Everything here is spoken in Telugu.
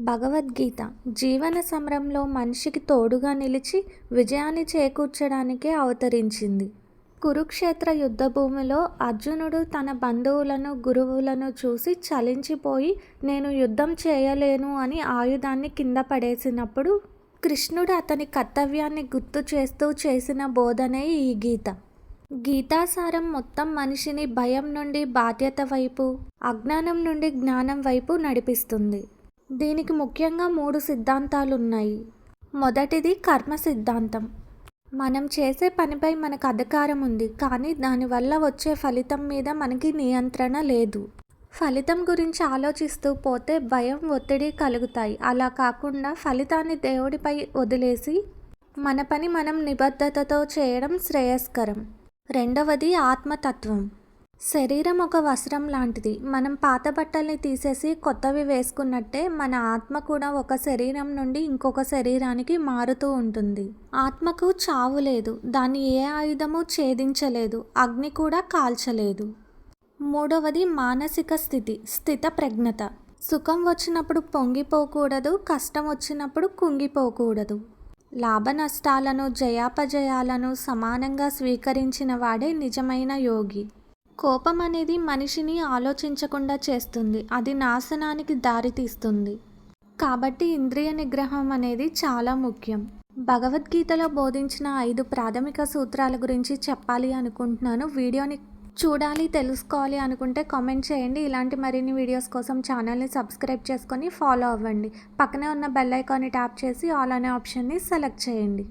భగవద్గీత జీవన సమరంలో మనిషికి తోడుగా నిలిచి విజయాన్ని చేకూర్చడానికే అవతరించింది. కురుక్షేత్ర యుద్ధభూమిలో అర్జునుడు తన బంధువులను, గురువులను చూసి చలించిపోయి నేను యుద్ధం చేయలేను అని ఆయుధాన్ని కింద పడేసినప్పుడు కృష్ణుడు అతని కర్తవ్యాన్ని గుర్తు చేస్తూ చేసిన బోధనే ఈ గీత. గీతాసారం మొత్తం మనిషిని భయం నుండి బాధ్యత వైపు, అజ్ఞానం నుండి జ్ఞానం వైపు నడిపిస్తుంది. దీనికి ముఖ్యంగా 3 సిద్ధాంతాలున్నాయి. మొదటిది కర్మ సిద్ధాంతం. మనం చేసే పనిపై మనకు అధికారం ఉంది, కానీ దానివల్ల వచ్చే ఫలితం మీద మనకి నియంత్రణ లేదు. ఫలితం గురించి ఆలోచిస్తూ పోతే భయం, ఒత్తిడి కలుగుతాయి. అలా కాకుండా ఫలితాన్ని దేవుడిపై వదిలేసి మన పని మనం నిబద్ధతతో చేయడం శ్రేయస్కరం. రెండవది ఆత్మతత్వం. శరీరం ఒక వస్త్రం లాంటిది. మనం పాత బట్టల్ని తీసేసి కొత్తవి వేసుకున్నట్టే మన ఆత్మ కూడా ఒక శరీరం నుండి ఇంకొక శరీరానికి మారుతూ ఉంటుంది. ఆత్మకు చావు లేదు. దాన్ని ఏ ఆయుధము ఛేదించలేదు, అగ్ని కూడా కాల్చలేదు. మూడవది మానసిక స్థితి, స్థితప్రజ్ఞత. సుఖం వచ్చినప్పుడు పొంగిపోకూడదు, కష్టం వచ్చినప్పుడు కుంగిపోకూడదు. లాభ నష్టాలను, జయాపజయాలను సమానంగా స్వీకరించిన వాడే నిజమైన యోగి. కోపం అనేది మనిషిని ఆలోచించకుండా చేస్తుంది. అది నాశనానికి దారితీస్తుంది. కాబట్టి ఇంద్రియ నిగ్రహం అనేది చాలా ముఖ్యం. భగవద్గీతలో బోధించిన 5 ప్రాథమిక సూత్రాల గురించి చెప్పాలి అనుకుంటున్నాను. వీడియోని చూడాలి, తెలుసుకోవాలి అనుకుంటే కామెంట్ చేయండి. ఇలాంటి మరిన్ని వీడియోస్ కోసం ఛానల్ని సబ్స్క్రైబ్ చేసుకొని ఫాలో అవ్వండి. పక్కనే ఉన్న బెల్ ఐకాన్ని ట్యాప్ చేసి ఆల్ అనే ఆప్షన్ని సెలెక్ట్ చేయండి.